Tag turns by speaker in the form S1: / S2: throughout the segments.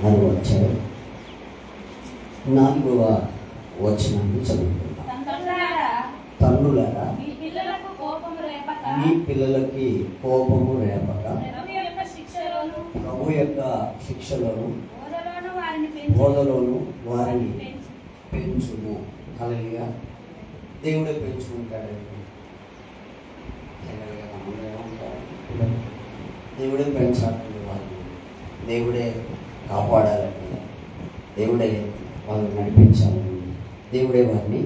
S1: అని వచ్చారు. 4వ వచనాన్ని చదువుకుంటాం. తండ్రులారా మీ పిల్లలకి కోపము రేపక ప్రభు యొక్క శిక్షలోను బోధలోను వారిని పెంచుము. హల్లెలూయా. దేవుడే పెంచుకుంటాడు. దేవుడే పెంచాలండి వారిని, దేవుడే కాపాడాలండి, దేవుడే వాళ్ళని నడిపించాలండి, దేవుడే వారిని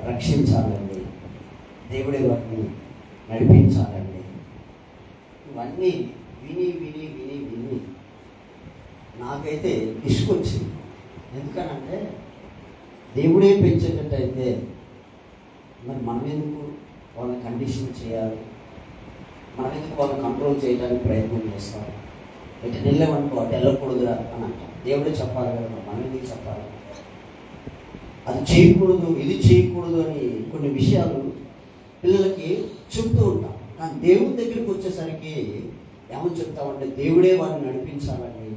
S1: రక్షించాలండి, దేవుడే వారిని నడిపించాలండి. ఇవన్నీ విని విని విని విని నాకైతే ఇసుకొచ్చింది. ఎందుకనంటే దేవుడే పెంచేటట్టయితే మరి మనం ఎందుకు వాళ్ళని కండిషన్ చేయాలి? మనం ఎందుకు వాళ్ళని కంట్రోల్ చేయడానికి ప్రయత్నం చేస్తాం? ఇటు వెళ్ళామనుకో అటు వెళ్ళకూడదురా అని అంటాం. దేవుడే చెప్పాలి కదా, మనం ఎందుకు చెప్పాలి? అది చేయకూడదు, ఇది చేయకూడదు అని కొన్ని విషయాలు పిల్లలకి చెప్తూ ఉంటాం. కానీ దేవుడి దగ్గరికి వచ్చేసరికి ఏమని చెప్తామంటే దేవుడే వాడిని నడిపించాలండి,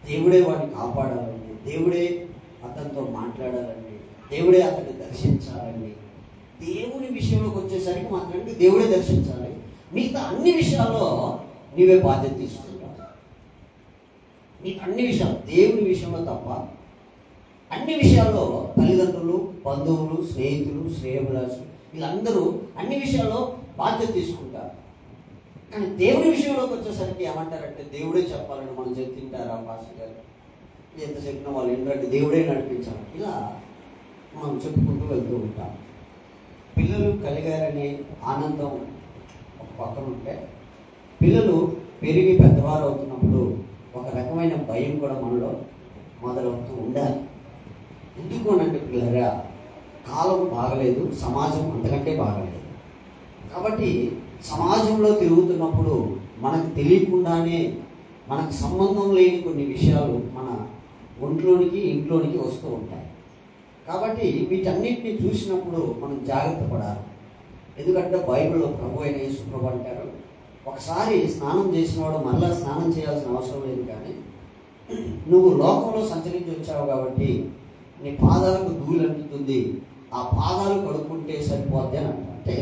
S1: దేవుడే వాడిని కాపాడాలండి, దేవుడే అతనితో మాట్లాడాలండి, దేవుడే అతన్ని దర్శించాలండి. దేవుని విషయంలోకి వచ్చేసరికి మాత్రమే దేవుడే దర్శించాలి. మిగతా అన్ని విషయాల్లో నీవే బాధ్యత తీసుకుంటావు. నీకు అన్ని విషయాలు, దేవుని విషయంలో తప్ప అన్ని విషయాల్లో తల్లిదండ్రులు, బంధువులు, స్నేహితులు, శ్రేయభిలాషులు వీళ్ళందరూ అన్ని విషయాల్లో బాధ్యత తీసుకుంటారు. కానీ దేవుని విషయంలోకి వచ్చేసరికి ఏమంటారంటే దేవుడే చెప్పాలని మనం తింటారా పాస్టర్ గారు, ఎంత చెప్పినా వాళ్ళు ఏంటంటే దేవుడే నడిపించాలి. ఇలా మనం చెప్పుకుంటూ వెళ్తూ ఉంటాం. పిల్లలు కలిగారనే ఆనందం ఒక పక్కన ఉంటే, పిల్లలు పెరిగి పెద్దవారు అవుతున్నప్పుడు ఒక రకమైన భయం కూడా మనలో మొదలవుతూ ఉండాలి. ఎందుకు అనంటే పిల్లరా, కాలం బాగలేదు, సమాజం అంతకంటే బాగలేదు. కాబట్టి సమాజంలో తిరుగుతున్నప్పుడు మనకు తెలియకుండానే మనకు సంబంధం లేని కొన్ని విషయాలు మన ఒంట్లోనికి ఇంట్లోనికి వస్తూ ఉంటాయి. కాబట్టి వీటన్నిటిని చూసినప్పుడు మనం జాగ్రత్త పడాలి. ఎందుకంటే బైబిల్లో ప్రభు అయిన యేసు ప్రభు అంటారు, ఒకసారి స్నానం చేసినవాడు మళ్ళా స్నానం చేయాల్సిన అవసరం లేదు, కానీ నువ్వు లోకంలో సంచరించి వచ్చావు కాబట్టి నీ పాదాలకు ధూళి అంటుతుంది, ఆ పాదాలు కడుక్కుంటే సరిపోద్ది అని అంటే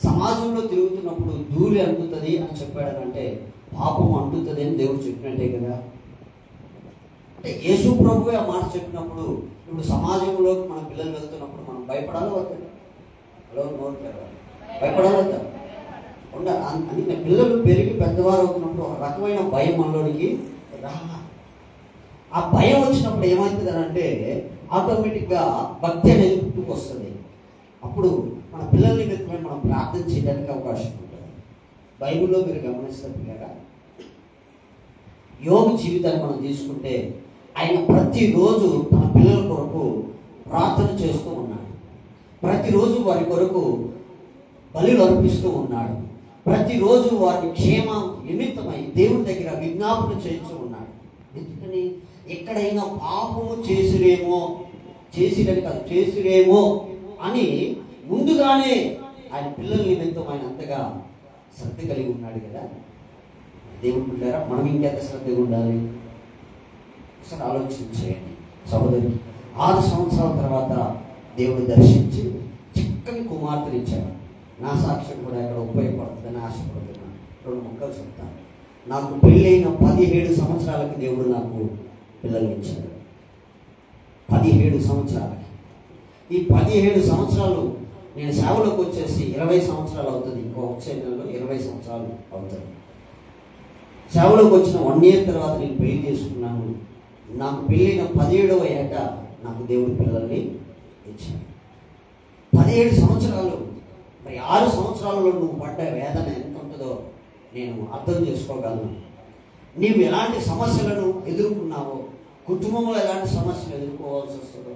S1: సమాజంలో తిరుగుతున్నప్పుడు ధూళి అంటుతుంది అని చెప్పాడనంటే పాపం అంటుతుంది అని దేవుడు చెప్పినట్టే కదా. అంటే యేసు ప్రభు ఆ మాట చెప్పినప్పుడు ఇప్పుడు సమాజంలోకి మన పిల్లలు వెళ్తున్నప్పుడు మనం భయపడాలి వద్దా? హలో, నోరు తెరవాలి, భయపడాలి వద్దా? ఉండాలి. అందుకే పిల్లలు పెరిగి పెద్దవారు అవుతున్నప్పుడు ఒక రకమైన భయం మనలోనికి రావాలి. ఆ భయం వచ్చినప్పుడు ఏమవుతుంది అంటే ఆటోమేటిక్గా భక్తి అనేది పుట్టుకొస్తుంది. అప్పుడు మన పిల్లల నిమిత్తమై మనం ప్రార్థన చేయడానికి అవకాశం ఉంటుంది. బైబిల్లో మీరు గమనిస్తే పిల్లగా యోబు జీవితాన్ని మనం తీసుకుంటే ఆయన ప్రతిరోజు తన పిల్లల కొరకు ప్రార్థన చేస్తూ ఉన్నాడు. ప్రతిరోజు వారి కొరకు బలులు అర్పిస్తూ ఉన్నాడు. ప్రతిరోజు వారి క్షేమం నిమిత్తమై దేవుడి దగ్గర విజ్ఞాపన చేస్తూ ఉన్నాడు. ఎందుకని ఎక్కడైనా పాపము చేసిరేమో అని ముందుగానే ఆయన పిల్లల నిమిత్తం ఆయన అంతగా శ్రద్ధ కలిగి ఉన్నాడు కదా. దేవుడు పిల్లరా, మనం ఇంకెంత శ్రద్ధగా ఉండాలి? ఒకసారి ఆలోచన చేయండి సహోదరి. 6 సంవత్సరాల తర్వాత దేవుడు దర్శించి చక్కని కుమార్తెలు ఇచ్చాడు. నా సాక్ష్యం కూడా ఇక్కడ ఉపయోగపడుతుందని ఆశపడుతున్నాను. 2 ముక్కలు చెప్తాను. నాకు పెళ్ళైన 17 సంవత్సరాలకి దేవుడు నాకు పిల్లలు ఇచ్చాడు. 17 సంవత్సరాలకి. ఈ 17 సంవత్సరాలు నేను సేవలోకి వచ్చేసి 20 సంవత్సరాలు అవుతుంది. ఇంకో వచ్చే నెలలో 20 సంవత్సరాలు అవుతుంది. సేవలోకి వచ్చిన 1 year తర్వాత నేను పెళ్లి చేసుకున్నాను. నాకు పెళ్ళైన 17వ ఏట నాకు దేవుడి పిల్లల్ని ఇచ్చాడు. 17 సంవత్సరాలు. మరి 6 సంవత్సరాలలో నువ్వు పడ్డ వేదన ఎంత ఉంటుందో నేను అర్థం చేసుకోగలను. నీవు ఎలాంటి సమస్యలను ఎదుర్కొన్నావో, కుటుంబంలో ఎలాంటి సమస్యలు ఎదుర్కోవాల్సి వస్తుందో,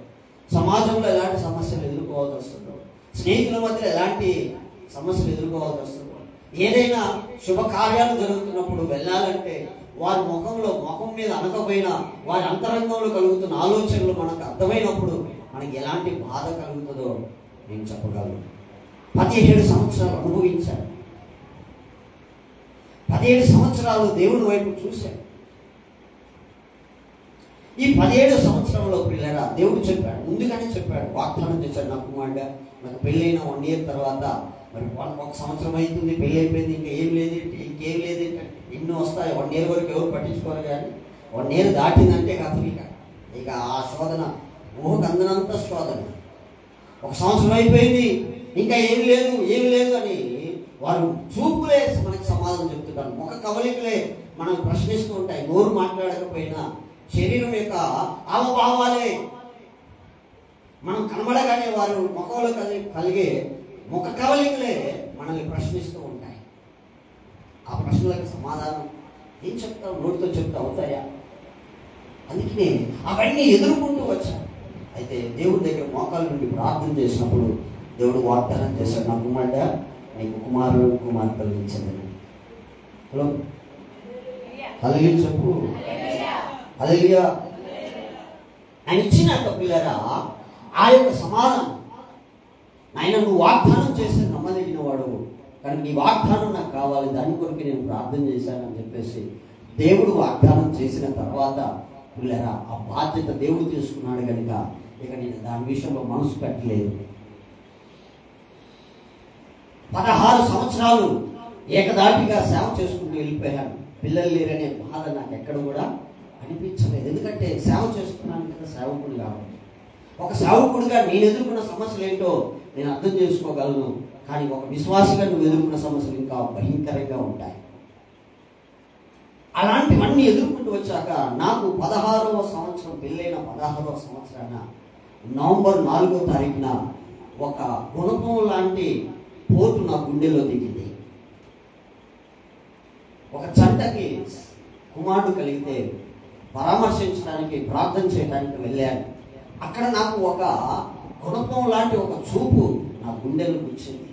S1: సమాజంలో ఎలాంటి సమస్యలు ఎదుర్కోవాల్సి వస్తుందో, స్నేహితుల మధ్య ఎలాంటి సమస్యలు ఎదుర్కోవాల్సి వస్తుందో, ఏదైనా శుభకార్యాలు జరుగుతున్నప్పుడు వెళ్ళాలంటే వారి ముఖం మీద అనకపోయినా వారి అంతరంగంలో కలుగుతున్న ఆలోచనలు మనకు అర్థమైనప్పుడు మనకి ఎలాంటి బాధ కలుగుతుందో నేను చెప్పగలను. 17 సంవత్సరాలు అనుభవించాను. 17 సంవత్సరాలు దేవుని వైపు చూశాను. ఈ 17 సంవత్సరంలో పిల్లరా దేవుడు చెప్పాడు, ముందుగానే చెప్పాడు, వాగ్దానం చేశాడు. నా కుమారుడు నాకు పెళ్ళైన 1 year తర్వాత మరి 1 సంవత్సరం అవుతుంది, పెళ్ళి అయిపోయింది, ఇంకా ఏం లేదు, ఇంకేం లేదు, ఎన్నో వస్తాయి. 1 year వరకు ఎవరు పట్టించుకోరు. కానీ 1 year దాటిందంటే కథలిక ఇక ఆ శోధన ఊహకు అందనంత శోధన. 1 సంవత్సరం అయిపోయింది, ఇంకా ఏమి లేదు అని వారు చూపులే మనకి సమాధానం చెప్తుంటారు. ముఖ కవలికలే మనం ప్రశ్నిస్తూ ఉంటాయి. నోరు మాట్లాడకపోయినా శరీరం యొక్క హావభావాలే మనం కనబడగానే వారు ముఖంలో కలిగే ముఖ కవలికలే మనల్ని ప్రశ్నిస్తూ ఉంటాయి. ఆ ప్రశ్నలకు సమాధానం ఏం చెప్తావు? నోటితో చెప్తా అవుతాయా? అందుకనే అవన్నీ ఎదుర్కొంటూ వచ్చారు. అయితే దేవుడి దగ్గర మోకాల నుండి ప్రార్థన చేసినప్పుడు దేవుడు వాగ్దానం చేశాడు, నా కుమారుడా నీకు కుమారుడు కుమార్తెలు ఇచ్చిందని. హలో, హల్లెలూయా చెప్పు. హల్లెలూయా. ఆయన ఇచ్చినాక పిల్లరా ఆ యొక్క సమాధానం, ఆయన నువ్వు వాగ్దానం చేసి నమ్మదగిన వాడు, కానీ నీ వాగ్దానం నాకు కావాలి, దాని కొరకు నేను ప్రార్థన చేశానని చెప్పేసి దేవుడు వాగ్దానం చేసిన తర్వాత పిల్లరా ఆ బాధ్యత దేవుడు తీసుకున్నాడు కనుక ఇక నేను దాని విషయంలో మనసు పెట్టలేదు. 16 సంవత్సరాలు ఏకదాటిగా సేవ చేసుకుంటూ వెళ్ళిపోయాను. పిల్లలు లేరనే బాధ నాకు ఎక్కడ కూడా అనిపించలేదు. ఎందుకంటే సేవ చేస్తున్నాను కదా, సేవకుడు కావాలి. ఒక సేవకుడిగా నేను ఎదుర్కొన్న సమస్యలు ఏంటో నేను అర్థం చేసుకోగలను. కానీ ఒక విశ్వాసిగా నువ్వు ఎదుర్కొన్న సమస్యలు ఇంకా భయంకరంగా ఉంటాయి. అలాంటివన్నీ ఎదుర్కొంటూ వచ్చాక నాకు 16వ సంవత్సరం, పెళ్ళైన 16వ సంవత్సరాన నవంబర్ 4వ తారీఖున ఒక గుణపం లాంటి పోటు నా గుండెలో దిగింది. ఒక జంటకి కుమారుడు కలిగితే పరామర్శించడానికి, ప్రార్థన చేయడానికి వెళ్ళాను. అక్కడ నాకు ఒక గుణపం లాంటి ఒక చూపు నా గుండెలో కూర్చుంది.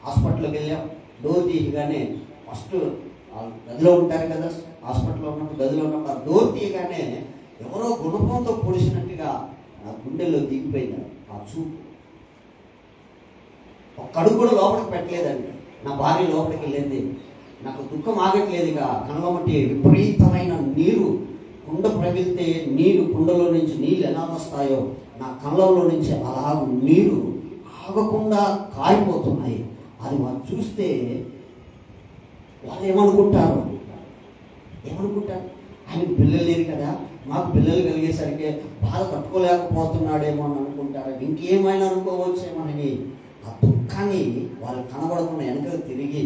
S1: హాస్పిటల్కి వెళ్ళాం. డోర్ తీయగానే ఫస్ట్ గదిలో ఉంటారు కదా, హాస్పిటల్లో ఉన్నప్పుడు గదిలో ఉన్నప్పుడు ఆ డోర్ తీయగానే ఎవరో గుణపంతో పొడిచినట్టుగా నా గుండెల్లో దిగిపోయింది ఆ చూపు. ఒక్క అడుగు కూడా లోపలికి పెట్టలేదండి. నా భార్య లోపలికి వెళ్ళింది. నాకు దుఃఖం ఆగట్లేదు. ఇక కళ్ళ మట్టి విపరీతమైన నీరు, కుండ ప్రగిలితే నీరు, కుండలో నుంచి నీళ్ళు ఎలా వస్తాయో నా కళ్ళలో నుంచి అలాగ నీరు ఆగకుండా కారిపోతున్నాయి. అది వాళ్ళు చూస్తే వాళ్ళు ఏమనుకుంటారు? ఆయనకు పిల్లలు లేరు కదా, మాకు పిల్లలు కలిగేసరికి బాధ తట్టుకోలేకపోతున్నాడేమో అని అనుకుంటారు. ఇంకేమైనా అనుకోవచ్చేమోనని ఆ దుఃఖాన్ని వాళ్ళు కనబడకుండా వెనక తిరిగి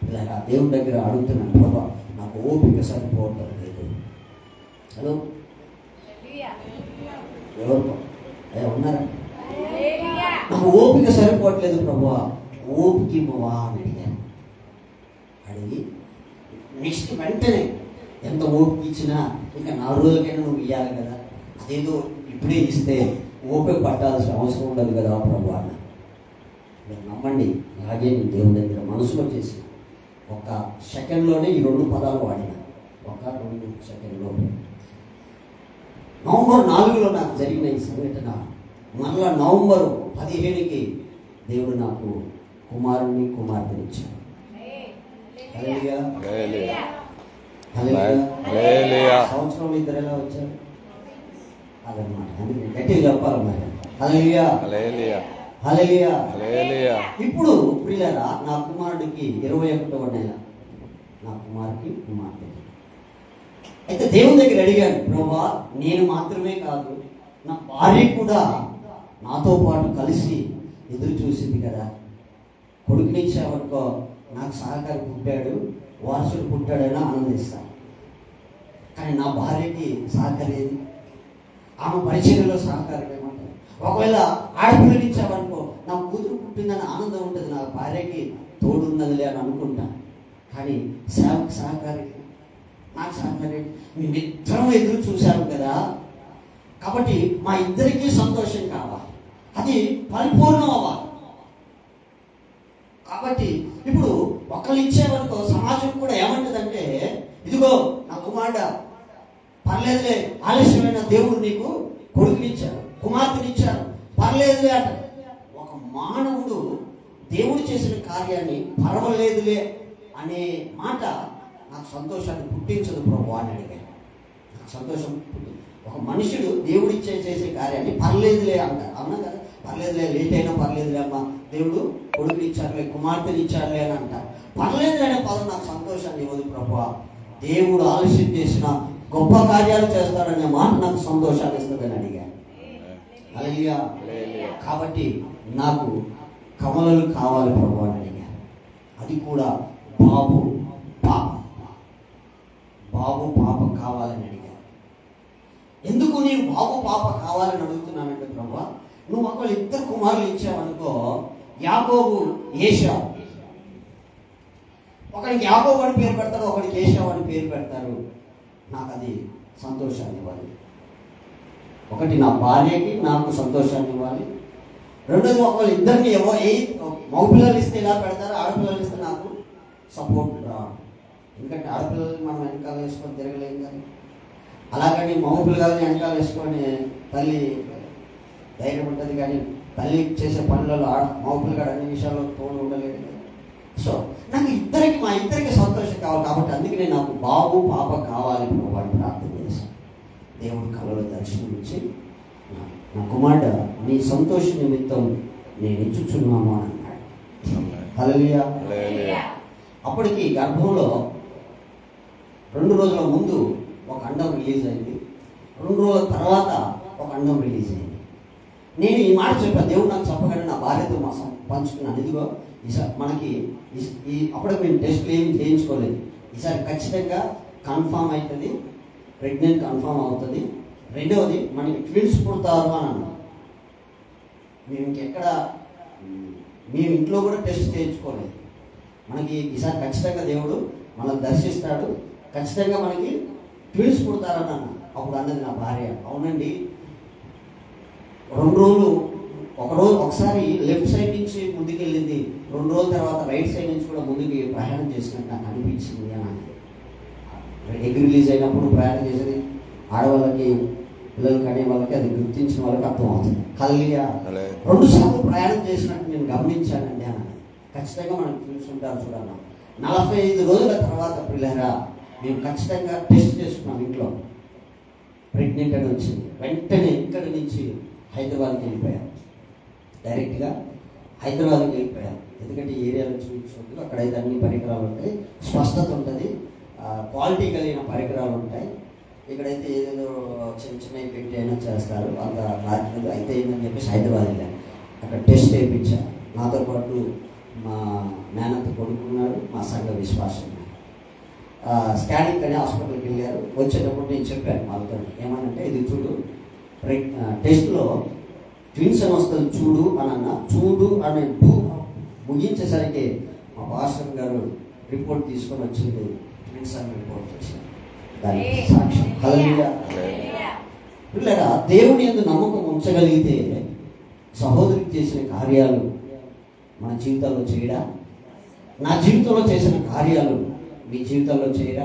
S1: ఇలాగా దేవుడి దగ్గర అడుగుతున్నాను, ప్రభా నాకు ఓపిక సరిపోవటం లేదు. హలో, ఎవరు ఉన్నారా? నాకు ఓపిక సరిపోవట్లేదు ప్రభా, ఓపిక ఇవ్వవా అని అడిగాను. అడిగి నెక్స్ట్ వెంటనే ఎంత ఓపిక ఇచ్చినా ఇంకా 4 రోజులకైనా నువ్వు ఇవ్వాలి కదా, అదేదో ఇప్పుడే ఇస్తే ఓపిక పట్టాల్సిన అవసరం ఉండదు కదా ప్రభు అన్న. మీరు నమ్మండి, అలాగే నేను దేవుని దగ్గర మనసులో చేసిన 1 సెకండ్లోనే ఈ 2 పదాలు వాడిన. 1-2 సెకండ్లో నవంబర్ 4లో నాకు జరిగిన ఈ సంఘటన. మరలా నవంబర్ 15కి దేవుడు నాకు కుమారుని కుమార్తెనిచ్చాడు. సంవత్సరంలో 2 ఎలా వచ్చారు అదనమాట. అందుకే గట్టిగా చెప్పాలి మరి. హల్లెలూయా, హల్లెలూయా, హల్లెలూయా. ఇప్పుడు ప్రియులారా నా కుమారుడికి 21వ నెల, నా కుమారుడికి కుమార్తె. అయితే దేవుని దగ్గర అడిగాను, ప్రభా నేను మాత్రమే కాదు నా భార్య కూడా నాతో పాటు కలిసి ఎదురు చూసింది కదా, కొడుకునిచ్చావనుకో నాకు సహకారి పుట్టాడు, వారసుడు పుట్టాడని ఆనందిస్తాను. కానీ నా భార్యకి సహకరేది, ఆమె పరిచర్యలో సహకారం ఏమంటారు. ఒకవేళ ఆడపిల్లనిచ్చావనుకో నా కూతురు పుట్టిందని ఆనందం ఉంటుంది, నా భార్యకి తోడున్నదిలే అని అనుకుంటాను. కానీ సేవకు సహకారి, నాకు సహకారి, మేమిద్దరం ఎదురు చూశాము కదా, కాబట్టి మా ఇద్దరికీ సంతోషం కావాలి, అది పరిపూర్ణం అవ్వాలి. కాబట్టి ఇప్పుడు ఒకళ్ళు ఇచ్చేవనుకో సమాజం కూడా ఏమంటుందంటే, ఇదిగో నా కుమారుడు పర్లేదులే, ఆలస్యమైన దేవుడు నీకు కొడుకునిచ్చాడు, కుమార్తెనిచ్చాడు, పర్లేదులే అంట. ఒక మానవుడు దేవుడు చేసిన కార్యాన్ని పర్వాలేదులే అనే మాట నాకు సంతోషాన్ని పుట్టించదు ప్రభు అని అడిగాను. సంతోషం పుట్టింది. ఒక మనుషుడు దేవుడు చేసే కార్యాన్ని పర్లేదులే అంటారు. అవునా కదా? పర్లేదులే, లేట్ అయినా పర్లేదులే అమ్మా, దేవుడు కొడుకుని ఇచ్చారులే, కుమార్తెని ఇచ్చారులే అని అంటారు. పర్లేదులే అనే పదం నాకు సంతోషాన్ని ఇవ్వదు ప్రభువా. దేవుడు ఆలస్యం చేసిన గొప్ప కార్యాలు చేస్తాడనే మాట నాకు సంతోషాన్ని ఇస్తుందని అడిగాను. హల్లెలూయా. కాబట్టి నాకు కమలలు కావాలి ప్రభు అని అడిగాను. అది కూడా బాబు పాప కావాలని అడిగాను. ఎందుకు నేను బాబు పాప కావాలని అడుగుతున్నానంటే ప్రభు, నువ్వు ఒకళ్ళు 2 కుమారులు ఇచ్చావనుకో, యాకోబు ఏశావు, ఒకడికి యాకోబు అని పేరు పెడతారు, ఒకడికి ఏశావు అని పేరు పెడతారు. నాకు అది సంతోషాన్ని ఇవ్వాలి. ఒకటి నా భార్యకి నాకు సంతోషాన్ని ఇవ్వాలి. రెండోది ఒకళ్ళు ఇద్దరిని మగపిల్లలు ఇస్తే ఇలా పెడతారు, ఆడపిల్లలు ఇస్తే నాకు సపోర్ట్ రావాలి. ఎందుకంటే ఆడపిల్లలు మనం వెనకాల వేసుకొని తిరగలేము కానీ, అలాగని మగపిల్లగాలని వెనకాల వేసుకొని తల్లి ధైర్యం ఉంటుంది. కానీ తల్లి చేసే పనులలో మగపిల్లగాడు అన్ని విషయాల్లో తోడు ఉండలేదు. సో నాకు మా ఇద్దరికి సంతోషం కావాలి. కాబట్టి అందుకనే నాకు బాబు పాప కావాలి అని ప్రార్థన చేశాను. దేవుడు కలలో దర్శనం ఇచ్చి, నా కుమారుడు నీ సంతోష నిమిత్తం నేను ఇచ్చుచున్నాను అని అన్నాడు. హల్లెలూయా. అప్పటికి గర్భంలో 2 రోజుల ముందు ఒక అండం రిలీజ్ అయింది, 2 రోజుల తర్వాత ఒక అండం రిలీజ్ అయింది. నేను ఈ మాట చెప్పాను, దేవుడు నాకు చెప్పగానే నా భార్యతో పంచుకున్నాను. ఇదిగో ఈసారి మనకి అప్పటికి మేము టెస్ట్లు ఏమి చేయించుకోలేదు, ఈసారి ఖచ్చితంగా కన్ఫామ్ అవుతుంది, ప్రెగ్నెంట్ కన్ఫామ్ అవుతుంది. రెండవది మనకి ట్విన్స్ పుడతారు అని అన్నాం. మేము ఇంట్లో కూడా టెస్ట్ చేయించుకోలేదు. మనకి ఈసారి ఖచ్చితంగా దేవుడు మనల్ని దర్శిస్తాడు, ఖచ్చితంగా మనకి ట్విన్స్ పుడతారని అన్నా. అప్పుడు అన్నది నా భార్య, అవునండి 2 రోజులు, ఒకసారి లెఫ్ట్ సైడ్ నుంచి ముందుకు వెళ్ళింది, 2 రోజుల తర్వాత రైట్ సైడ్ నుంచి కూడా ముందుకు ప్రయాణం చేసినట్టు నాకు అనిపించింది అని అన్నది. ఎగ్ రిలీజ్ అయినప్పుడు ప్రయాణం చేసేది ఆడవాళ్ళకి, పిల్లలు కనే వాళ్ళకి, అది గుర్తించిన వాళ్ళకి అర్థమవుతుంది. హల్లెలూయా. 2 సార్లు ప్రయాణం చేసినట్టు నేను గమనించానండి అని. ఖచ్చితంగా మనకు చూసుకుంటారు చూడాలి. 45 రోజుల తర్వాత పిల్లరా మేము ఖచ్చితంగా టెస్ట్ చేసుకున్నాం ఇంట్లో, ప్రెగ్నెంట్ అని వచ్చింది. వెంటనే ఇక్కడి నుంచి హైదరాబాద్కి వెళ్ళిపోయాం, డైరెక్ట్గా హైదరాబాద్కి వెళ్ళిపోయాం. ఎందుకంటే ఈ ఏరియాలో చూపించు, అక్కడైతే అన్ని పరికరాలు ఉంటాయి, స్పష్టత ఉంటుంది, క్వాలిటీ కలిగిన పరికరాలు ఉంటాయి. ఇక్కడైతే ఏదేదో చిన్న పెట్టి అయినా చేస్తారు, అంత రాత్రి అయితే ఏంటని చెప్పేసి హైదరాబాద్ వెళ్ళాను. అక్కడ టెస్ట్ చేయించాను. నాతో పాటు మా మేనత్త కొడుకున్నాడు, మా సంఘ విశ్వాసం. స్కానింగ్ అని హాస్పిటల్కి వెళ్ళారు. వచ్చేటప్పుడు నేను చెప్పాను వాళ్ళతో, ఏమనంటే ఇది చూడు, టెస్ట్లో ట్విన్స్ అని వస్తుంది చూడు అని అన్న. చూడు అని ముగించేసరికి మా పాస్టర్ గారు రిపోర్ట్ తీసుకొని వచ్చింది, ట్విన్స్ అని రిపోర్ట్ చేశారు. దానికి సాక్ష్యం. హల్లెలూయా. పిల్లరా, దేవుని యందు నమ్మకం ఉంచగలిగితే సహోదరికి చేసిన కార్యాలు మన జీవితాల్లో చేయడా? నా జీవితంలో చేసిన కార్యాలు మీ జీవితాల్లో చేయడా?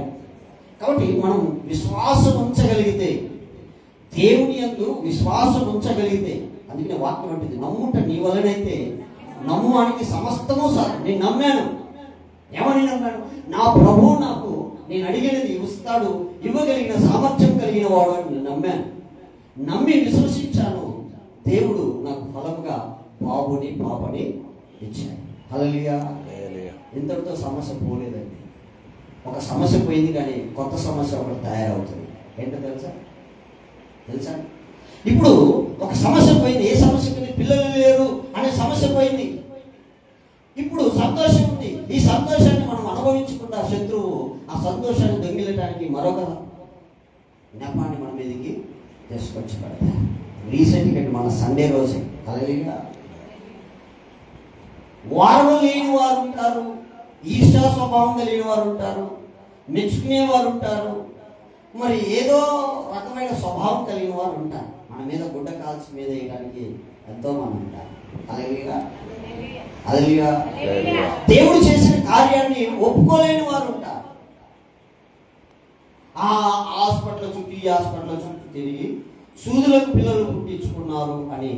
S1: కాబట్టి మనం విశ్వాసం ఉంచగలిగితే, దేవుని యందు విశ్వాసం ఉంచగలిగితే, అందుకనే వాక్యం అంటుంది, నమ్ముట నీ వలనైతే నమ్మువానికి సమస్తము సార్. నేను నమ్మాను. ఏమని నమ్మాను? నా ప్రభువు నాకు నేను అడిగినది ఇస్తాడు, ఇవ్వగలిగిన సామర్థ్యం కలిగిన వాడు అని నేను నమ్మాను. నమ్మి విశ్వసించాను. దేవుడు నాకు ఫలముగా బాబుని పాపని ఇచ్చాడు. హల్లెలూయా. ఇంతటితో సమస్య పోలేదండి. ఒక సమస్య పోయింది, కానీ కొత్త సమస్య ఒకటి తయారవుతుంది. ఏంటో తెలుసా? ఇప్పుడు ఒక సమస్య పోయింది. ఏ సమస్య పోయింది? పిల్లలు లేరు అనే సమస్య పోయింది. ఇప్పుడు సంతోషం ఉంది. ఈ సంతోషాన్ని మనం అనుభవించకుండా శత్రువు ఆ సంతోషాన్ని దొంగిలడానికి మరొక నెపాన్ని మన మీదకి తీసుకొచ్చి పడతాయి. రీసెంట్గా మన సండే రోజే హల్లెలూయా, వారు లేని వారు ఉంటారు, ఈర్ష్యా స్వభావం కలిగిన వారు ఉంటారు, మెచ్చుకునేవారు ఉంటారు, మరి ఏదో రకమైన స్వభావం కలిగిన వారు ఉంటారు. మన మీద గుడ్డ కాల్చి మీద వేయడానికి ఎంతో మంది ఉంటారు. హల్లెలూయా. హల్లెలూయా. దేవుడు చేసిన కార్యాన్ని ఒప్పుకోలేని వారు ఉంటారు. ఆ హాస్పిటల్ చుట్టూ ఈ హాస్పిటల్ చుట్టూ తిరిగి సూదులకు పిల్లలు పుట్టించుకున్నారు అని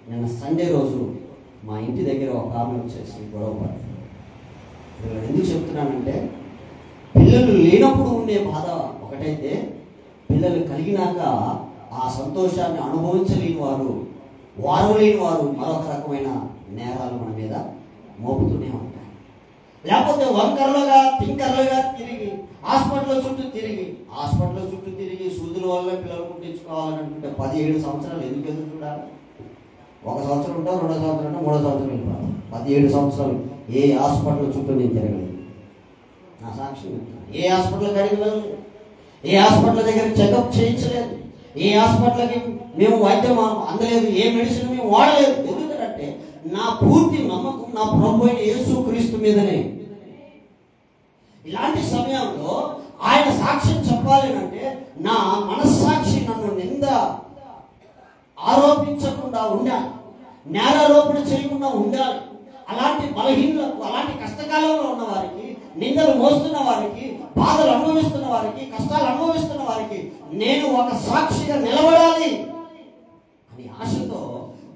S1: నిన్న సండే రోజు మా ఇంటి దగ్గర ఒక ఆమె వచ్చేసి గొడవపడి. ఎందుకు చెప్తున్నానంటే, పిల్లలు లేనప్పుడు ఉండే బాధ ఒకటైతే, పిల్లలు కలిగినాక ఆ సంతోషాన్ని అనుభవించలేని వారు, వారవలేని వారు మరొక రకమైన నేరాలు మన మీద మోపుతూనే ఉంటాయి. లేకపోతే వంకర్లుగా తింకర్లుగా తిరిగి హాస్పిటల్ చుట్టూ తిరిగి సూదుల వల్ల పిల్లలు పుట్టించుకోవాలనుకుంటే 17 సంవత్సరాలు ఎందుకు ఎదురు చూడాలి? 1 సంవత్సరం ఉంటాం, 2 సంవత్సరం ఉంటాం, 3 సంవత్సరం వెళ్ళిపోతాం. 17 సంవత్సరాలు ఏ హాస్పిటల్ చుట్టూ నేను తిరగలేదు. నా సాక్షి ఏ హాస్పిటల్ కాడికి వెళ్ళలేదు, ఏ హాస్పిటల్ దగ్గర చెకప్ చేయించలేదు, ఏ హాస్పిటల్కి మేము వైద్యం అందలేదు, ఏ మెడిసిన్ మేము వాడలేదు. ఎందుకంటే నా పూర్తి నమ్మకం నా ప్రభు అయిన యేసుక్రీస్తు మీదనే. ఇలాంటి సమయంలో ఆయన సాక్ష్యం చెప్పాలి అంటే నా మనస్సాక్షి నన్ను నింద ఆరోపించకుండా ఉండాలి, నేరారోపణ చేయకుండా ఉండాలి. అలాంటి బలహీనులకు, అలాంటి కష్టకాలంలో ఉన్న వారికి, నిందలు మోస్తున్న వారికి, బాధలు అనుభవిస్తున్న వారికి, కష్టాలు అనుభవిస్తున్న వారికి నేను ఒక సాక్షిగా నిలబడాలి అని ఆశతో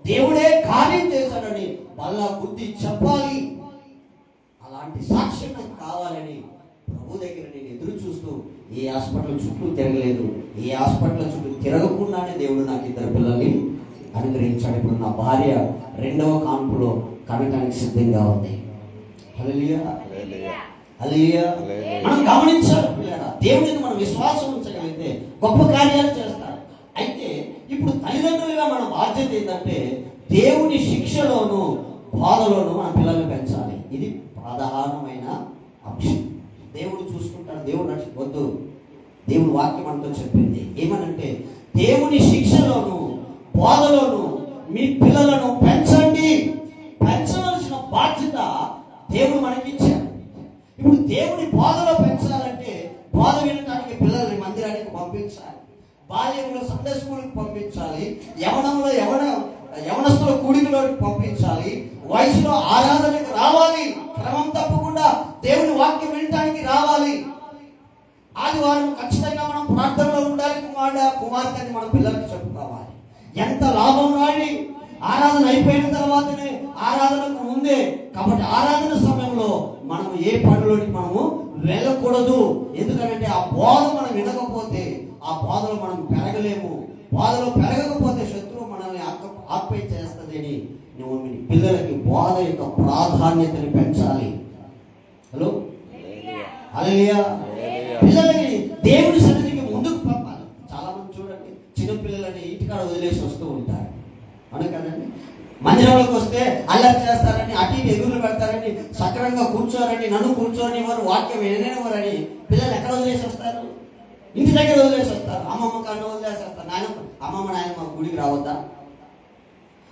S1: దేవుడే కార్యం చేశాడని మళ్ళా గుర్తి చెప్పాలి. అలాంటి సాక్ష్యం నాకు కావాలని ప్రభు దగ్గర నేను ఎదురు చూస్తూ ఏ హాస్పిటల్ చుట్టూ తిరగలేదు, ఏ హాస్పిటల్ చుట్టూ తిరగకుండానే దేవుడు నాకు 2 పిల్లల్ని అనుగ్రహించాడు. ఇప్పుడు నా భార్య 2వ కాన్పులో కనటానికి సిద్ధంగా ఉంది. హల్లెలూయా, హల్లెలూయా. మనం గమనించాలి పిల్లరా, దేవుడిని మనం విశ్వాసం ఉంచగలిగితే గొప్ప కార్యాలు చేస్తారు. అయితే ఇప్పుడు తల్లిదండ్రులుగా మన బాధ్యత ఏంటంటే దేవుని శిక్షలోను బాధలోను మన పిల్లల్ని పెంచాలి. ఇది ప్రధానమైన అంశం. దేవుడు చూసుకుంటాడు, దేవుడు వద్దు. దేవుడు వాక్యం అంటూ చెప్పింది ఏమనంటే దేవుని శిక్షలోను బాధలోను మీ పిల్లలను పెంచండి. పెంచవలసిన బాధ్యత దేవుడు మనకి ఇచ్చాడు. ఇప్పుడు దేవుని బాధలో పెంచాలంటే బాధ వినడానికి పిల్లల్ని మందిరానికి పంపించాలి, బాల్యంలో సండే స్కూల్కి పంపించాలి, యవనస్తుల కూడికలోకి పంపించాలి, వయసులో ఆరాధనకి రావాలి, క్రమం తప్పకుండా దేవుని వాక్యం వినడానికి రావాలి. ఆదివారం ఖచ్చితంగా మనం ప్రార్థనలో ఉండాలి. కుమార్తె అని మన పిల్లలకి చెప్పుకోవాలి. ఎంత లాభం రాని ఆరాధన అయిపోయిన తర్వాతనే, ఆరాధనకు ముందే. కాబట్టి ఆరాధన సమయంలో మనం ఏ పనిలోకి మనము వెళ్ళకూడదు. ఎందుకంటే ఆ బోధ మనం వినకపోతే ఆ బోధలో మనం పెరగలేము. బోధలో పెరగకపోతే శత్రువు మనల్ని ఆక్పై చేస్తుంది అని నువ్వు పిల్లలకి బోధ యొక్క ప్రాధాన్యతని పెంచాలి. హలో, హల్లెలూయా. పిల్లలకి దేవుని సన్నిధికి ముందుకు పంపాలి. చాలా మంది చూడండి, చిన్న పిల్లలని ఇంటికాడ వదిలేసి వస్తూ ఉంటారు. అవును కదండి. మందిరంలోకి వస్తే అల్లరి చేస్తారని, అటు ఇటు ఎదురు పెడతారని, సక్రంగా కూర్చోరని, నన్ను కూర్చొని వారు వాక్యం విననివ్వరని పిల్లలు ఎక్కడ వదిలేసి వస్తారు? ఇంటి దగ్గర వదిలేసి వస్తారు. అమ్మమ్మ కన్నా వదిలేసి వస్తారు. అమ్మమ్మ నాయనమ్మ గుడికి రావద్దా?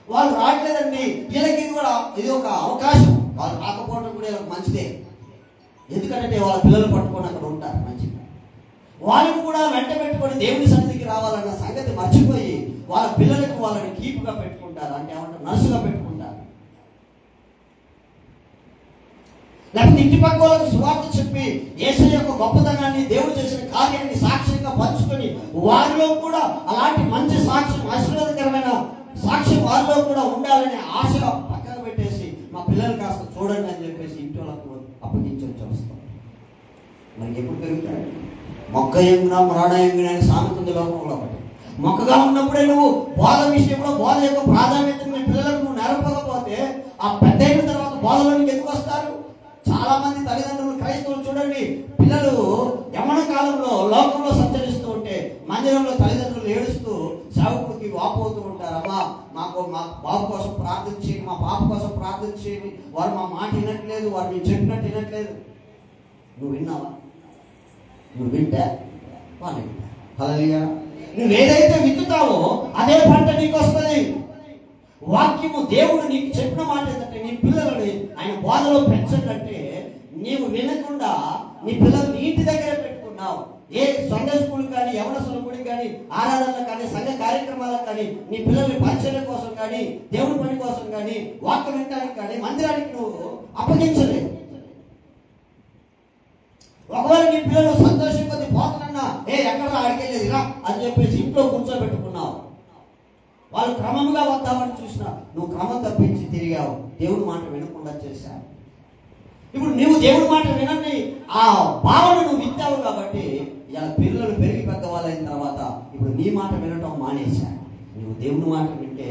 S1: వాళ్ళు రావట్లేదండి. వీళ్ళకి ఇది ఒక అవకాశం. వాళ్ళు రాకపోవడం కూడా వీళ్ళకి మంచిదే. ఎందుకంటే వాళ్ళ పిల్లలు పట్టుకొని అక్కడ ఉంటారు మంచిగా. వాళ్ళని కూడా వెంట పెట్టుకొని దేవుని సన్నిధికి రావాలన్న సంగతి మర్చిపోయి వాళ్ళ పిల్లలకు వాళ్ళని కీపుగా పెట్టుకుంటారు. అంటే ఏమంటారు, నర్సుగా పెట్టుకుంటారు. లేకపోతే ఇంటి పక్క వాళ్ళకు సువార్త చెప్పి యేసయ్య యొక్క గొప్పతనాన్ని, దేవుడు చేసిన కార్యాన్ని సాక్ష్యంగా పంచుకొని వారిలో కూడా అలాంటి మంచి సాక్ష్యం, ఆశీర్వాదకరమైన సాక్ష్యం వారిలో కూడా ఉండాలనే ఆశ పక్కన పెట్టేసి మా పిల్లలు కాస్త చూడండి అని చెప్పేసి ఇంటి వాళ్ళకు అప్పగించి వస్తాం. మరి ఎప్పుడు పెరుగుతాడు? మొక్క ఎంగున మ్రాణ ఎంగున అని సామెత ఉంది లోకంలో. ఒకటి మొక్కగా ఉన్నప్పుడే నువ్వు బోధ విషయంలో బోధ యొక్క ప్రాధాన్యతని పిల్లలకు నువ్వు నేర్పకపోతే ఆ పెద్ద అయిన తర్వాత బోధలోనికి ఎందుకు వస్తారు? చాలా మంది తల్లిదండ్రులు, క్రైస్తవులు చూడండి, పిల్లలు యవ్వన కాలంలో లోకంలో సంచరిస్తూ ఉంటే మందిరంలో తల్లిదండ్రులు ఏడుస్తూ సేవకుడికి వాపోతూ ఉంటారు. అమ్మా మా బాబు కోసం ప్రార్థన చేయండి, మా పాప కోసం ప్రార్థన చేయండి, వారు మా మాట వినట్లేదు, వారు మేము చెప్పినట్టు వినట్లేదు. నువ్వు విన్నావా? నువ్వు వింటా వాళ్ళు వింటా. హల్లెలూయా. నువ్వు ఏదైతే విత్తుతావో అదే పంట నీకు వస్తుంది. వాక్యము దేవుడు నీకు చెప్పిన మాట ఏంటంటే నీ పిల్లలని ఆయన బోధలో పెంచడంటే నీవు వినకుండా నీ పిల్లలు ఇంటి దగ్గర పెట్టుకున్నావు. ఏ సండే స్కూల్ కానీ, యవనస్తుల గుడికి కానీ, ఆరాధనలకు కానీ, సంఘ కార్యక్రమాలకు కానీ, నీ పిల్లల్ని పరిచయం కోసం కానీ, దేవుడి పని కోసం కానీ, వాక్యం వినడానికి కానీ మందిరానికి నువ్వు అప్పగించలేదు. ఒకవేళ నీ పిల్లలు సంతోషం కొద్ది పోతున్నా ఎక్కడ అడిగేది రా అని చెప్పేసి ఇంట్లో కూర్చోబెట్టుకున్నావు. వాళ్ళు క్రమంగా వద్దామని చూసినా నువ్వు క్రమం తప్పించి తిరిగావు, దేవుడి మాట వినకుండా చేశావు. ఇప్పుడు నువ్వు దేవుడి మాట వినని ఆ భావన నువ్వు విత్తావు. కాబట్టి ఇలా పిల్లలు పెరిగి పెద్దవాళ్ళైన తర్వాత ఇప్పుడు నీ మాట వినటం మానేశా. నువ్వు దేవుని మాట వింటే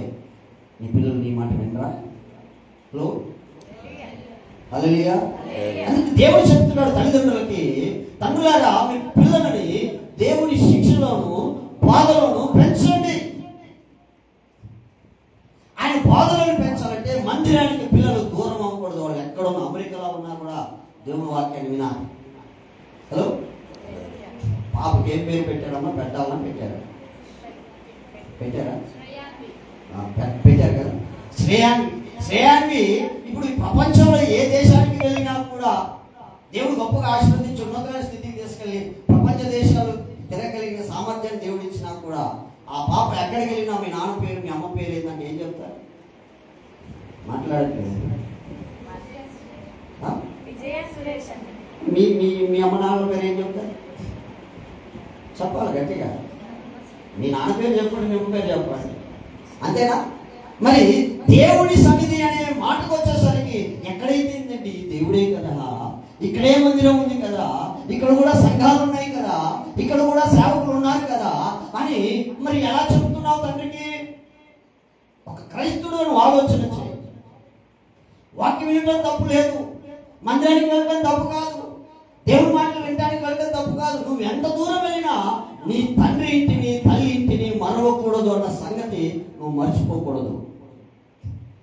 S1: నీ పిల్లలు నీ మాట వినరా? హలో, హల్లెలూయా. అందుకే దేవుడు చెప్తున్నాడు తల్లిదండ్రులకి, తండ్రులారా మీ పిల్లలని దేవుని శిక్షలోను బాధలోను పెంచండి. ఆయన బాధలను పెంచాలంటే మందిరానికి పిల్లలు దూరం అవ్వకూడదు. వాళ్ళు ఎక్కడో అమెరికాలో ఉన్నా కూడా దేవుని వాక్యాన్ని వినాలి. హలో, పాపకి ఏం పేరు పెట్టాడమ్మా? పెట్టాలని పెట్టారా? పెట్టారు కదా. శ్రేయాన్వి ఇప్పుడు ఈ ప్రపంచంలో ఏ దేశానికి వెళ్ళినా కూడా దేవుడు గొప్పగా ఆశీర్వదించి ఉన్నతమైన స్థితికి తీసుకెళ్ళి ప్రపంచ దేశాలు తిరగలిగిన సామర్థ్యాన్ని దేవుడు ఇచ్చినా కూడా ఆ పాప ఎక్కడికి వెళ్ళినా మీ నాన్న పేరు మీ అమ్మ పేరు ఏంటంటే ఏం చెప్తారు? మాట్లాడట్లేదు. మీ మీ మీ అమ్మ నాన్న పేరు ఏం చెప్తారు? చెప్పాలి గట్టిగా. మీ నాన్న పేరు చెప్పండి, మీ అమ్మ పేరు చెప్పండి, అంతేనా? మరి దేవుడి సన్నిధి అనే మాటకు వచ్చేసరికి ఎక్కడైతేందండి దేవుడే కదా, ఇక్కడే మందిరం ఉంది కదా, ఇక్కడ కూడా సంఘాలు ఉన్నాయి కదా, ఇక్కడ కూడా సేవకులు ఉన్నారు కదా అని మరి ఎలా చెప్తున్నావు తండ్రికి? ఒక క్రైస్తవుడు అని ఆలోచన చేయి. వాక్యం వినడం తప్పు లేదు, మందిరానికి వెళ్ళడం తప్పు కాదు, దేవుడి మాటలు వినడానికి వెళ్ళడం తప్పు కాదు. నువ్వు ఎంత దూరం వెళ్ళినా నీ తండ్రి ఇంటిని తల్లి ఇంటిని మరవకూడదు అన్న సంగతి నువ్వు మర్చిపోకూడదు.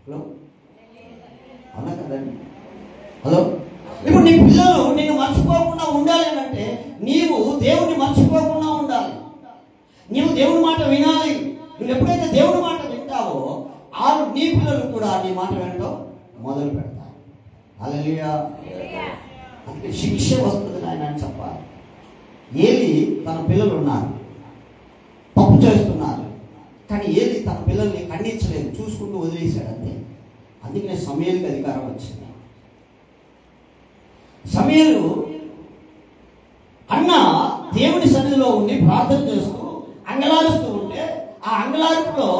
S1: హలో, అవునా కదండి? హలో, ఇప్పుడు నీ పిల్లలు నిన్ను మర్చిపోకుండా ఉండాలి అంటే నీవు దేవుడిని మర్చిపోకుండా ఉండాలి. నీవు దేవుడి మాట వినాలి. నువ్వు ఎప్పుడైతే దేవుడి మాట వింటావో నీ పిల్లలు కూడా నీ మాట వినడం మొదలు పెడతారు. హల్లెలూయా. అందుకే శిక్ష వస్తుంది నాయన అని చెప్పాలి. ఏలి తన పిల్లలు ఉన్నారు, తప్పు చేస్తున్నారు, కానీ ఏలి తన పిల్లల్ని ఖండించలేదు, చూసుకుంటూ వదిలేశాడు అంతే. అందుకనే సమూయేలుకి అధికారం వచ్చింది. సమూయేలు అన్న దేవుని సన్నిధిలో ఉండి ప్రార్థన చేస్తూ అంగలారుస్తూ ఉంటే ఆ అంగలారులో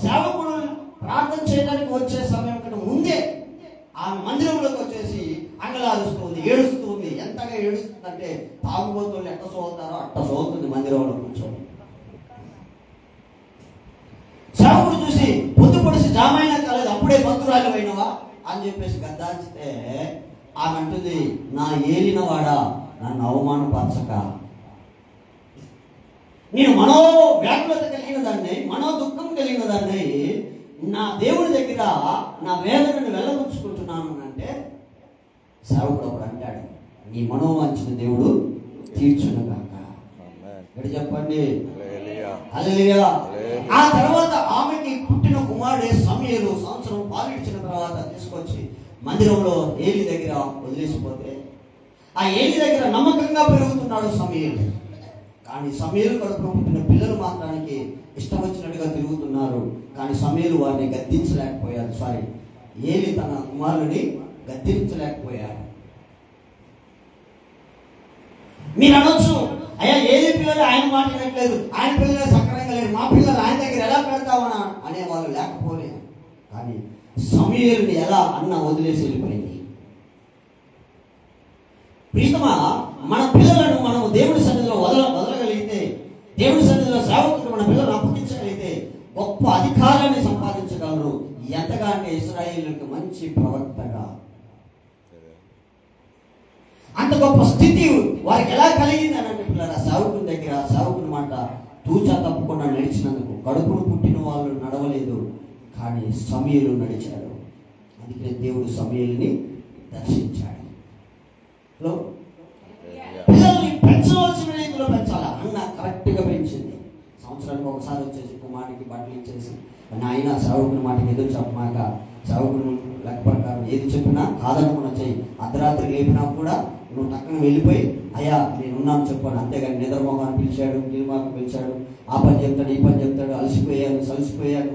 S1: సేవకుడు ప్రార్థన చేయడానికి వచ్చే సమయం కంటే ముందే ఆమె మందిరంలోకి వచ్చేసి అంగలారుస్తుంది, ఏడుస్తుంది. ఎంతగా ఏడుస్తుందంటే తాగుబోతులు ఎట్ట సోలుతారో అట్ట సోలుతుంది మందిరంలో కూర్చొని. సేవకుడు చూసి పొద్దు పొడిసి జామైనా కాలేదు, అప్పుడే భక్తురాలు అయినవా అని చెప్పేసి గద్దాల్చితే ఆమె అంటుంది, నా ఏలిన వాడా నన్ను అవమానపరచక. నేను మనోవ్యాకులత కలిగిన దాన్ని, మనో దుఃఖం కలిగిన దాన్ని నా దేవుడి దగ్గర నా వేదనను వెళ్ళబుచ్చుకుంటున్నాను అంటే సేవకుడు అప్పుడు అంటాడు, నీ మనోవాంఛన దేవుడు తీర్చునుగాక. ఎక్కడ చెప్పండి? హల్లెలూయా. ఆ తర్వాత ఆమెకి పుట్టిన కుమారుడే సమూయేలు సంవత్సరం పాలించిన తర్వాత తీసుకొచ్చి మందిరంలో ఏలి దగ్గర వదిలేసిపోతే ఆ ఏలి దగ్గర నమ్మకంగా పెరుగుతున్నాడు సమూయేలు. కానీ సమూయేలు కడుపులో పుట్టిన పిల్లలు మాత్రానికి ఇష్టం వచ్చినట్టుగా తిరుగుతున్నారు. కానీ సమూయేలు వారిని గద్దించలేకపోయారు. ఏలి తన కుమారుని గద్దించలేకపోయారు. మీరు అనొచ్చు, అయ్యా ఏలి పిల్లలు ఆయన మాట వినట్లేదు, ఆయన పిల్లలు సక్రమంగా లేరు, మా పిల్లలు ఆయన దగ్గర ఎలా పెడతామన్నా అనేవాళ్ళు లేకపోలేదు. కానీ సమూయేలుని ఎలా అన్న వదిలేసి వెళ్ళిపోయింది. ప్రీతమా, మన పిల్లలను మనం దేవుడి సన్నిధిలో వదలగలిగితే, దేవుడి సన్నిధిలో సేవకులకు మన పిల్లలను అప్పగించగలిగితే గొప్ప అధికారాన్ని సంపాదించగలరు. ఎంతగా అంటే ఇశ్రాయేలుకి మంచి ప్రవక్తగా అంత గొప్ప స్థితి వారికి ఎలా కలిగింది అని అంటే పిల్లల సేవకుని దగ్గర సేవకుని మాట తూచా తప్పకుండా నడిచినందుకు కడుపును పుట్టిన వాళ్ళు నడవలేదు, కానీ సమూయేలు నడిచాడు. అందుకే దేవుడు సమూయేలుని దర్శించాడు. పిల్లల్ని పెంచవలసిన రీతిలో పెంచాలా అన్న కరెక్ట్గా పెంచింది. సంవత్సరానికి ఒకసారి వచ్చేసి కుమారుడికి బట్టలు ఇచ్చేసి నాయన సేవకుని మాటకి ఎదురు చెప్పమాక, సేవకుని లెక్క ప్రకారం ఏది చెప్పినా కాదనుకున్న చెయ్యి. అర్ధరాత్రి లేపినా కూడా నువ్వు టక్కన వెళ్ళిపోయి అయ్యా నేనున్నాను చెప్పాను, అంతేగాని నిద్రమోహాన్ని పిలిచాడు, నిర్మాకు పిలిచాడు, ఆ పని చెప్తాడు, ఈ పని చెప్తాడు, సలిసిపోయాడు,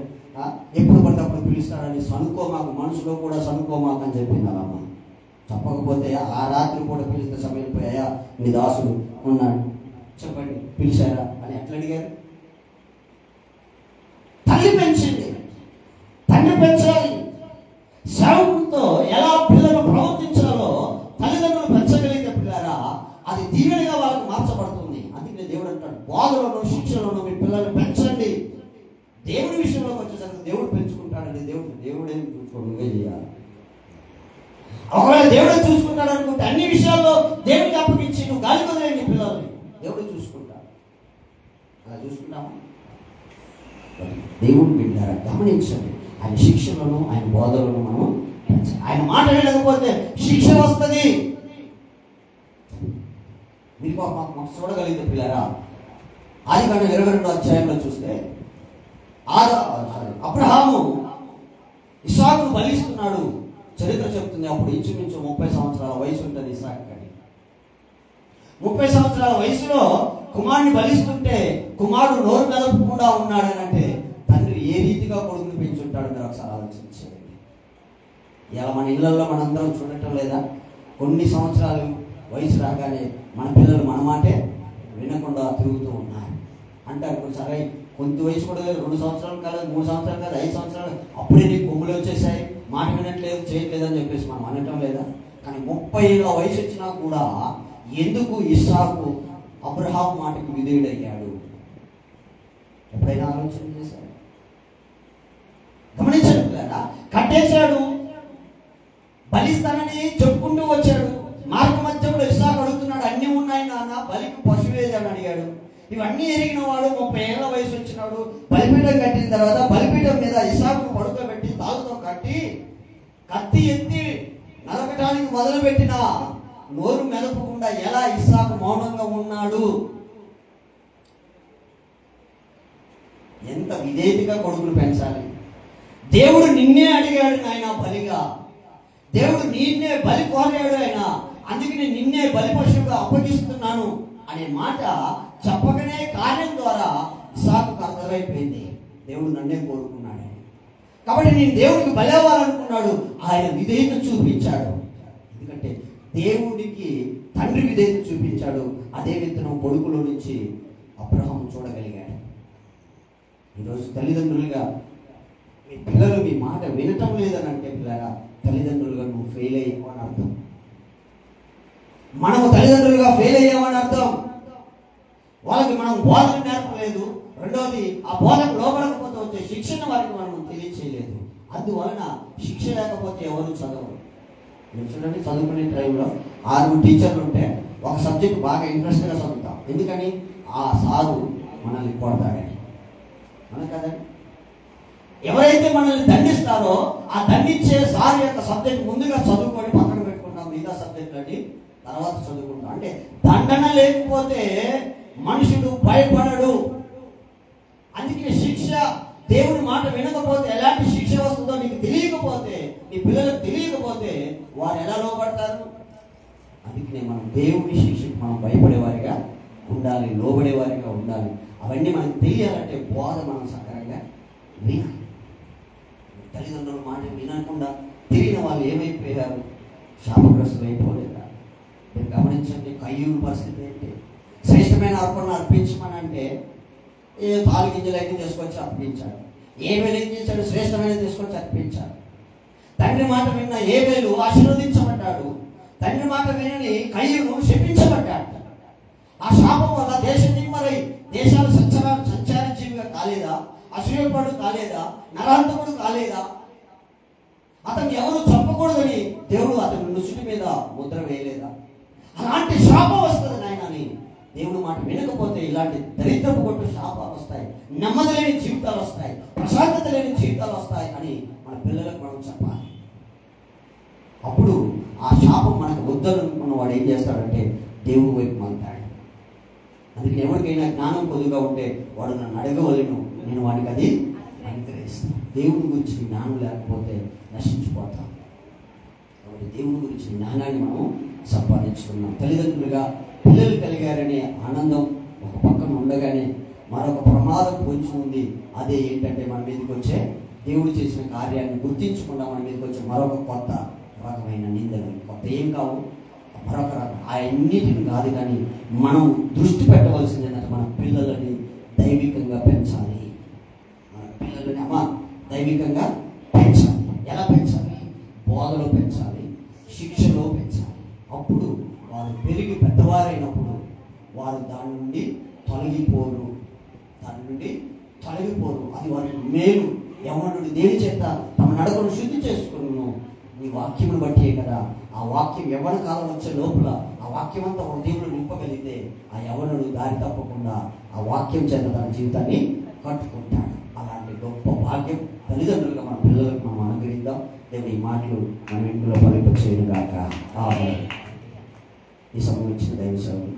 S1: ఎప్పుడు పడ్డప్పుడు పిలుస్తాడని సనుకోమాకు, మనసులో కూడా సనుకోమాకు అని చెప్పింది అలా అమ్మ. చెప్పకపోతే ఆ రాత్రి కూడా పిలిస్తే సమయం పోయా నీ దాసుడు ఉన్నాడు చెప్పండి పిలిచారా అని ఎట్లా అడిగారు? తల్లి పెంచింది, తండ్రి పెంచాలి. సేవకుడితో ఎలా పిల్లలు ప్రవర్తించాలో తల్లిదండ్రులు పెంచగలిగితే పిల్లరా అది దీవెనగా వాళ్ళకి మార్చబడుతుంది. అందుకే దేవుడు అంటాడు, బాధలోనూ శిక్షలోనూ మీ పిల్లలు దేవుడి విషయంలోకి వచ్చేసరికి దేవుడు పెంచుకుంటాడంటే దేవుడేం చూసుకోడు, నువ్వే చేయాలి. ఒకవేళ దేవుడే చూసుకుంటాడు అనుకుంటే అన్ని విషయాల్లో దేవుడికి అప్పగించి నువ్వు గాలి వదిలే నీ పిల్లల్ని దేవుడు చూసుకుంటాడు. అలా చూసుకుంటామా? దేవుడు బిడ్డారా గమనించండి, ఆయన శిక్షలను ఆయన బోధలను మనం ఆయన మాట వినకపోతే శిక్ష వస్తుంది. మీకు మాకు చూడగలిగితే పిల్లరా, ఆదికాండం 22వ అధ్యాయంలో చూస్తే అబ్రహాము ఇస్సాకును బలిస్తున్నాడు. చరిత్ర చెప్తుంది అప్పుడు ఇంచుమించు 30 సంవత్సరాల వయసు ఉంటుంది ఇస్సాకుకి. 30 సంవత్సరాల వయసులో కుమారుని బలిస్తుంటే కుమారుడు నోరు మెదపకుండా ఉన్నాడని అంటే తండ్రి ఏ రీతిగా కొడుకుని పెంచుంటాడు మీరు ఒకసారి ఆలోచించండి. ఇలా మన ఇళ్లలో మనందరం చూడటం లేదా? కొన్ని సంవత్సరాలు వయసు రాగానే మన పిల్లలు మన మాటే వినకుండా తిరుగుతూ ఉన్నారు అంటారు. సరే కొంత వయసు కూడా 2 సంవత్సరాలు కాదు, 3 సంవత్సరాలు కాదు, 5 సంవత్సరాలు అప్పుడే నీకు కొమ్ములు వచ్చేసాయి, మాట వినట్లేదు, చేయట్లేదు అని చెప్పేసి మనం అనటం లేదా? కానీ 30 ఏళ్ళ వయసు వచ్చినా కూడా ఎందుకు ఇస్సాకు అబ్రహాం మాటకు విధేయుడయ్యాడు? ఎప్పుడైనా ఆలోచన చేశాడు? గమనించాడు కదా, కట్టేశాడు, బలిస్తానని చెప్పుకుంటూ వచ్చాడు. మార్గ మధ్యంలో ఇస్సాకు అడుగుతున్నాడు, అన్నీ ఉన్నాయి నాన్న, బలికి పశువేదని అడిగాడు. ఇవన్నీ ఎరిగిన వాడు 30 ఏళ్ళ వయసు వచ్చినాడు. బలిపీఠం కట్టిన తర్వాత బలిపీఠం మీద ఇస్సాకును పడుకోబెట్టి తాళ్ళతో కట్టి కత్తి ఎత్తి నరకటానికి మొదలుపెట్టిన నోరు మెదపకుండా ఎలా ఇస్సాకు మౌనంగా ఉన్నాడు? ఎంత విధేయతగా కొడుకులు పెంచాలి. దేవుడు నిన్నే అడిగాడు ఆయన బలిగా, దేవుడు నిన్నే బలి కోరాడు ఆయన, అందుకని నిన్నే బలి పశువుగా అప్పగిస్తున్నాను అనే మాట చెప్పకనే కార్యం ద్వారా ఇస్సాకుకు అర్థమైపోయింది, దేవుడు నన్నే కోరుకున్నాడు. కాబట్టి నేను దేవుడికి బలవ్వాలనుకున్నాడు, ఆయన విధేయత చూపించాడు. ఎందుకంటే దేవుడికి తండ్రి విధేయత చూపించాడు. అదే విత్తనం కొడుకులో నుంచి అబ్రహాం చూడగలిగాడు. ఈరోజు తల్లిదండ్రులుగా మీ పిల్లలు మీ మాట వినటం లేదని అంటే పిల్లగా తల్లిదండ్రులుగా నువ్వు ఫెయిల్ అయ్యావని అర్థం. మనము తల్లిదండ్రులుగా ఫెయిల్ అయ్యామని అర్థం. వాళ్ళకి మనం బోధన నేర్పలేదు. రెండవది, ఆ బోధకు లోపడకపోతే వచ్చే శిక్షణ వారికి మనం తెలియచేయలేదు. అందువలన శిక్ష లేకపోతే ఎవరు చదవరు. మీరు చూడండి, చదువుకునే టైంలో 6 టీచర్లు ఉంటే ఒక సబ్జెక్ట్ బాగా ఇంట్రెస్ట్గా చదువుతాం. ఎందుకని? ఆ సారు మనల్ని కొడతాడని. మనం కదండి, ఎవరైతే మనల్ని దండిస్తారో ఆ దండించే సార్ యొక్క సబ్జెక్ట్ ముందుగా చదువుకొని పక్కన పెట్టుకుంటాం, మిగతా సబ్జెక్టులని తర్వాత చదువుకుంటాం. అంటే దండన లేకపోతే మనుషుడు భయపడడు. అందుకే శిక్ష, దేవుని మాట వినకపోతే ఎలాంటి శిక్ష వస్తుందో నీకు తెలియకపోతే, నీ పిల్లలకు తెలియకపోతే వారు ఎలా లోబడతారు? అందుకనే మనం దేవుని శిక్షకు మనం భయపడేవారిగా ఉండాలి, లోబడేవారిగా ఉండాలి. అవన్నీ మనకు తెలియాలంటే బోధ మనం సక్రంగా వినాలి. తల్లిదండ్రుల మాట వినకుండా తిరిగిన వాళ్ళు ఏమైపోయారు? శాపగ్రస్తులు అయిపోలేదా? మీరు గమనించండి, కయ్యూరు పరిస్థితి ఏంటి? శ్రేష్టమైన అర్పణ అర్పించమని అంటే ఏ పాలు గింజలు అయితే తీసుకొచ్చి అర్పించాడు. ఏమేలు ఏం చేశాడు? శ్రేష్టమైన తీసుకొచ్చి అర్పించాడు. తండ్రి మాట విన్న ఏమేలు ఆశీర్వదించబడ్డాడు. తండ్రి మాట వినని కయ్యూరు శపించబడ్డాడు. ఆ శాపం వల్ల దేశం నిమ్మరై దేశాలు సంచార జీవిగా కాలేదా? అసూయపడు కాలేదా? నరహంతకుడు కాలేదా? అతన్ని ఎవరు చంపకూడదని దేవుడు అతని నుసుటి మీద ముద్ర వేయలేదా? అలాంటి శాపం వస్తుంది నాయనని దేవుడు మాట వినకపోతే ఇలాంటి దరిద్రపు కొట్టు శాపాలు వస్తాయి, నెమ్మది లేని జీవితాలు వస్తాయి, ప్రశాంతత లేని జీవితాలు వస్తాయి అని మన పిల్లలకు మనం చెప్పాలి. అప్పుడు ఆ శాపం మనకు వద్దనుకున్న వాడు ఏం చేస్తాడంటే దేవుడి వైపు మలుతాడు. అందుకని ఎవరికైనా జ్ఞానం కొద్దిగా ఉంటే వాడు నన్ను అడగవలను, నేను వాడికి అది అనుగ్రహిస్తాను. దేవుడి గురించి జ్ఞానం లేకపోతే నశించిపోతాం. కాబట్టి దేవుడి గురించి జ్ఞానాన్ని మనం సంపాదించుకున్నాం. తల్లిదండ్రులుగా పిల్లలు కలిగారనే ఆనందం ఒక పక్కన ఉండగానే మరొక ప్రమాదం పొంచి ఉంది. అదే ఏంటంటే మన మీదకి వచ్చే దేవుడు చేసిన కార్యాన్ని గుర్తించకుండా మన మీదకి వచ్చే మరొక కొత్త రకమైన నిందలు. కొత్త ఏం కావు, మరొక రకం. అన్నిటిని కాదు, కానీ మనం దృష్టి పెట్టవలసింది ఏంటంటే మన పిల్లలని దైవికంగా పెంచాలి. మన పిల్లలని దైవికంగా పెంచాలి. ఎలా పెంచాలి? బోధలో పెంచాలి, శిక్షలో పెంచాలి. అప్పుడు వారు పెరిగి పెద్దవారైనప్పుడు వారు దాని నుండి తొలగిపోరు. కలిగిపోరు, అది వారికి మేలు. యవ్వనుడు దేని చేత తమ నడకను శుద్ధి చేసుకును, నీ వాక్యమును బట్టే కదా. ఆ వాక్యం యవ్వన కాలం వచ్చే లోపల ఆ వాక్యం అంతా హృదయంలో నింపగలిగితే ఆ యవ్వనుడు దారి తప్పకుండా ఆ వాక్యం చేత తన జీవితాన్ని కట్టుకుంటాడు. అలాంటి గొప్ప భాగ్యం తల్లిదండ్రులుగా మన పిల్లలకు మనం అనుగ్రహిద్దాం. దేవుని ఈ మాటలు మన ఇంట్లో ఫలింప చేయను గాక. ఈ సమయం ఇచ్చిన దైవ సేవకులకు